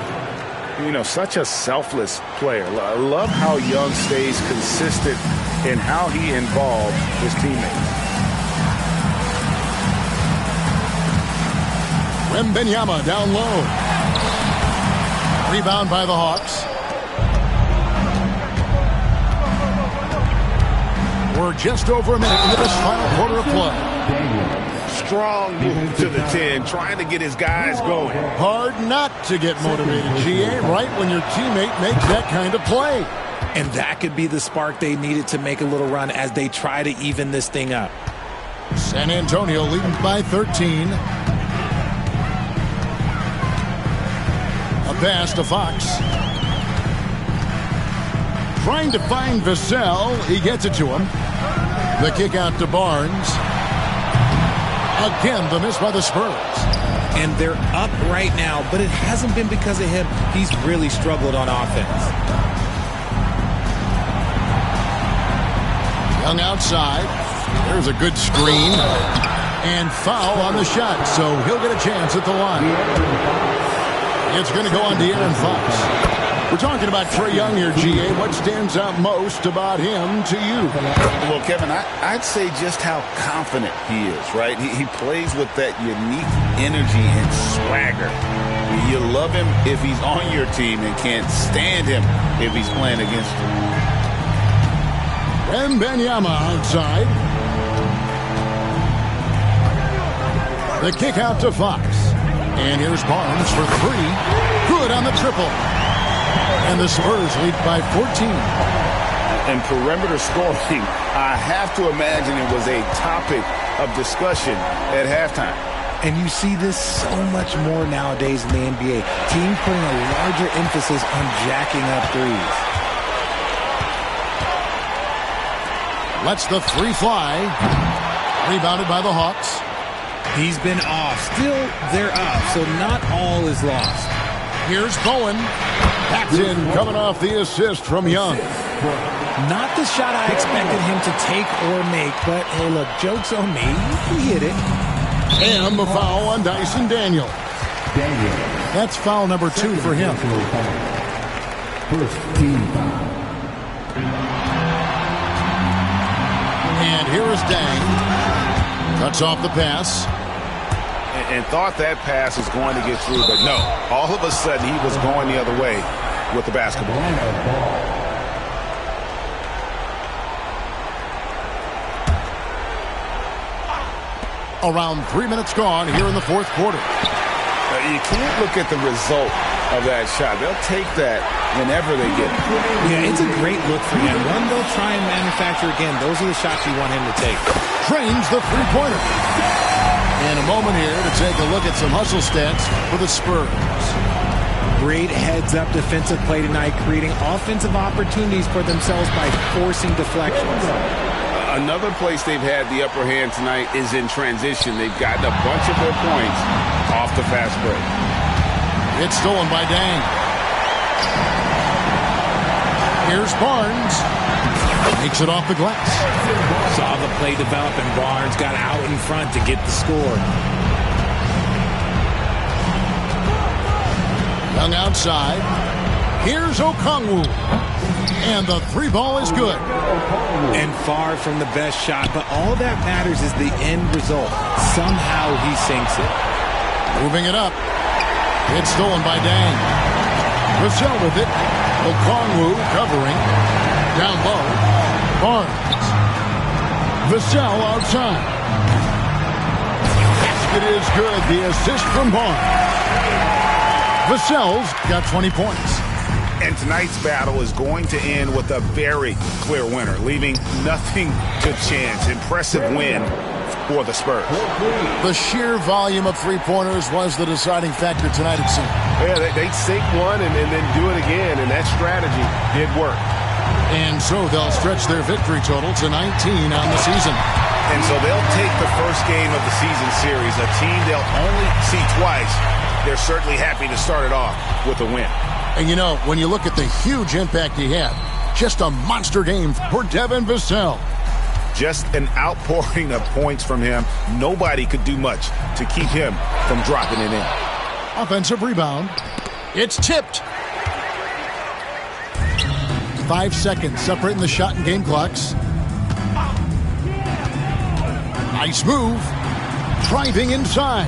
You know, such a selfless player. I love how Young stays consistent in how he involved his teammates. Wembanyama down low. Rebound by the Hawks. We're just over a minute into this final quarter of play. Strong move to the 10, trying to get his guys going. Hard not to get motivated, GA, right when your teammate makes that kind of play. And that could be the spark they needed to make a little run as they try to even this thing up. San Antonio leading by 13. A pass to Fox. Trying to find Vassell. He gets it to him. The kick out to Barnes. Again, the miss by the Spurs. And they're up right now, but it hasn't been because of him. He's really struggled on offense. Young outside. There's a good screen. And foul on the shot, so he'll get a chance at the line. It's going to go on De'Aaron Fox. We're talking about Trae Young here, GA. What stands out most about him to you? Well, Kevin, I'd say just how confident he is, right? He plays with that unique energy and swagger. You love him if he's on your team and can't stand him if he's playing against you. Wembanyama outside. The kick out to Fox. And here's Barnes for 3. Good on the triple. And the Spurs lead by 14. And perimeter scoring, I have to imagine it was a topic of discussion at halftime. And you see this so much more nowadays in the NBA. Teams putting a larger emphasis on jacking up threes. Lets the 3 fly. Rebounded by the Hawks. He's been off. Still, they're up, so not all is lost. Here's Bowen. Paxton coming off the assist from Young. Not the shot I expected him to take or make, but hey, look, joke's on me. He hit it. And the foul on Dyson Daniels. That's foul number 2 for him. First team foul. And here is Dang. Cuts off the pass. And thought that pass was going to get through, but no. All of a sudden, he was going the other way with the basketball. Around 3 minutes gone here in the fourth quarter. You can't look at the result of that shot. They'll take that whenever they get it. Yeah, it's a great look for him. One they'll try and manufacture again. Those are the shots you want him to take. Trains the three-pointer. In a moment here to take a look at some hustle stats for the Spurs. Great heads-up defensive play tonight, creating offensive opportunities for themselves by forcing deflections. Another place they've had the upper hand tonight is in transition. They've gotten a bunch of their points off the fast break. It's stolen by Dang. Here's Barnes. Makes it off the glass. Saw the play develop, and Barnes got out in front to get the score. Young outside. Here's Okongwu. And the three ball is good. And far from the best shot, but all that matters is the end result. Somehow he sinks it. Moving it up. It's stolen by Dang. Vassell with it. Okongwu covering. Down low. Barnes. Vassell outside. Basket is good. The assist from Barnes. Vassell's got 20 points. And tonight's battle is going to end with a very clear winner, leaving nothing to chance. Impressive win for the Spurs. The sheer volume of three-pointers was the deciding factor tonight, it seemed. Yeah, they sink one and then do it again, and that strategy did work. And so they'll stretch their victory total to 19 on the season. And so they'll take the first game of the season series, a team they'll only see twice. They're certainly happy to start it off with a win. And you know, when you look at the huge impact he had, just a monster game for Devin Vassell. Just an outpouring of points from him. Nobody could do much to keep him from dropping it in. Offensive rebound. It's tipped. 5 seconds separating the shot and game clocks. Nice move. Driving inside.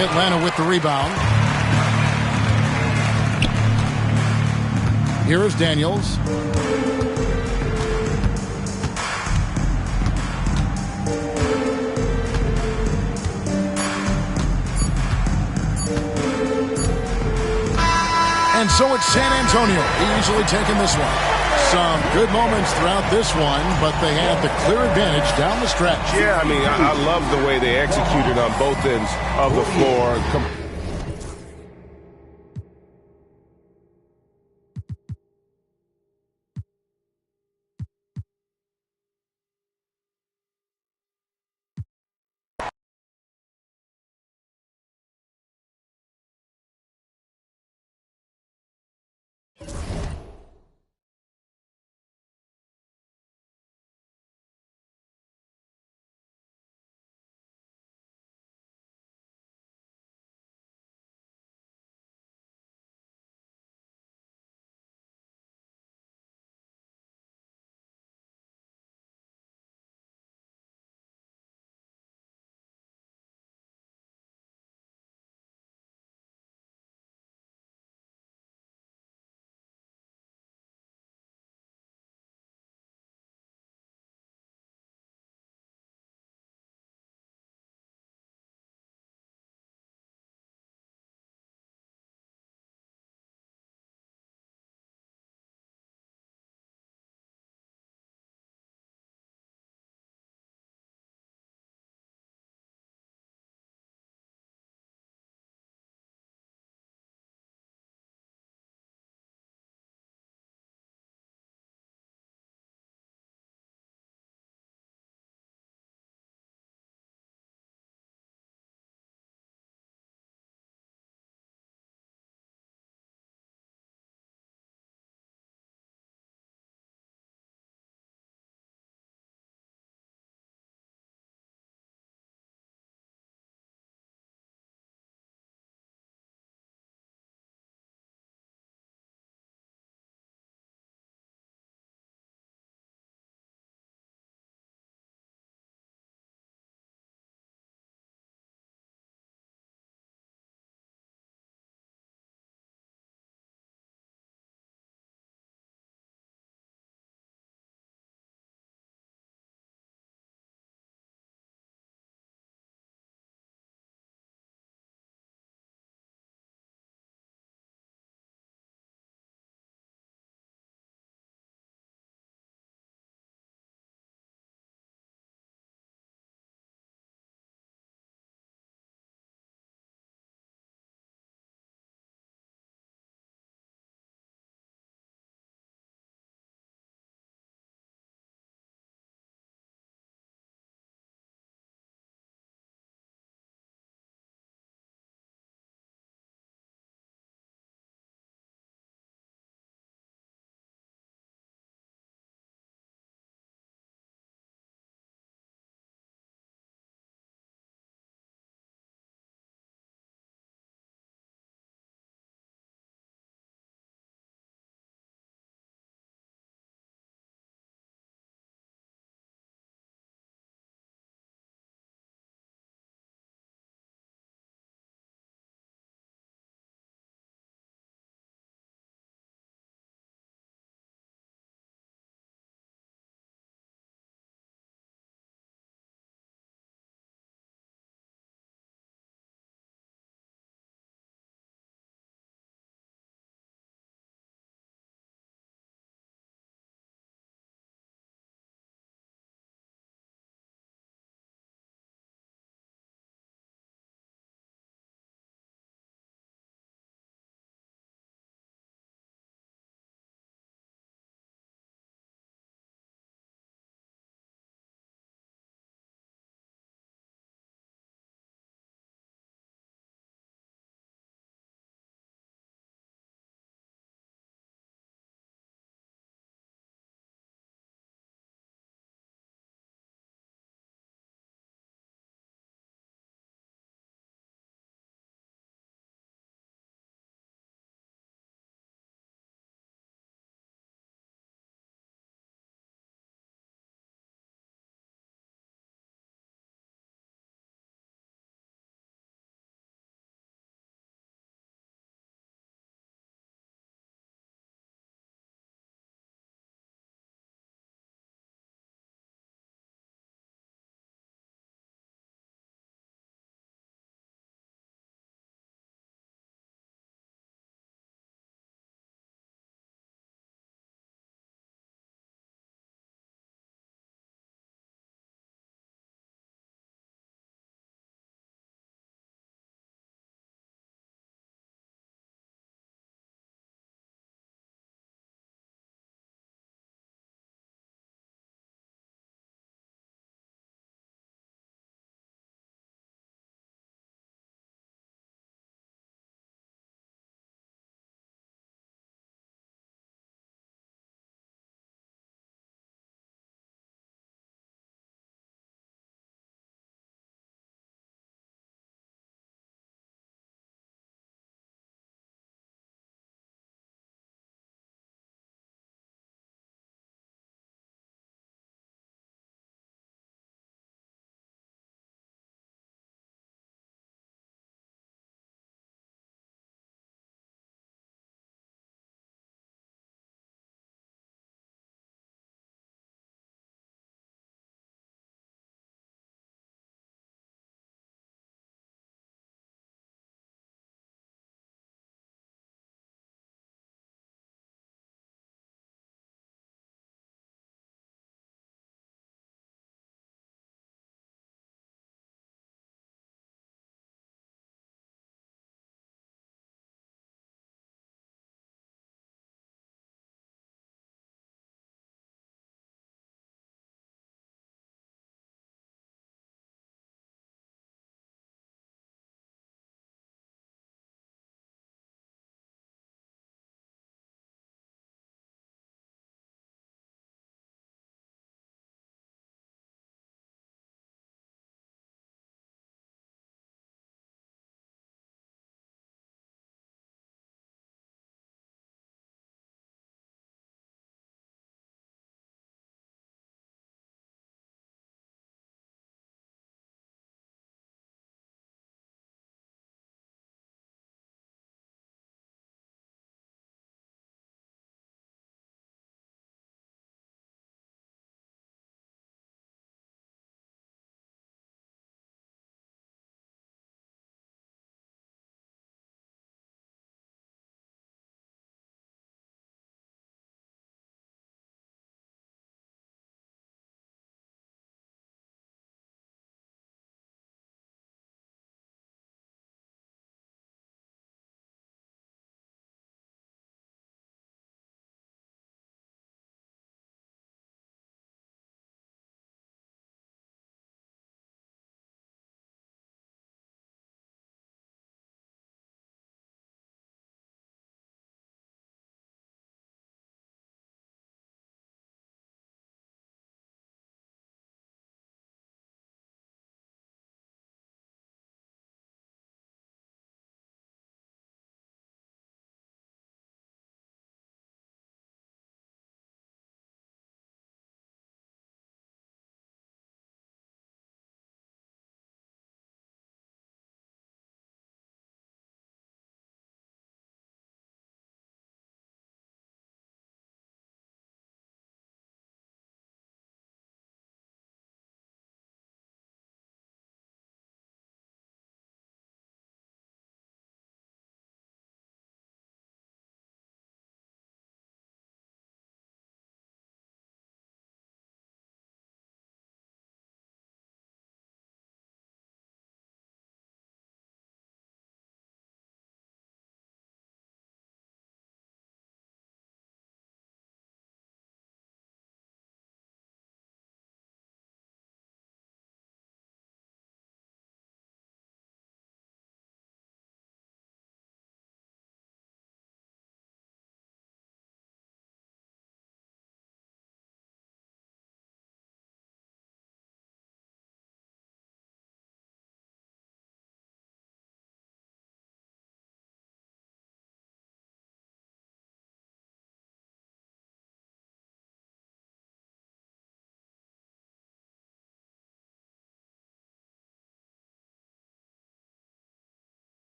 Atlanta with the rebound. Here is Daniels. And so it's San Antonio easily taking this one. Some good moments throughout this one, but they had the clear advantage down the stretch. Yeah, I mean, I love the way they executed on both ends of the floor.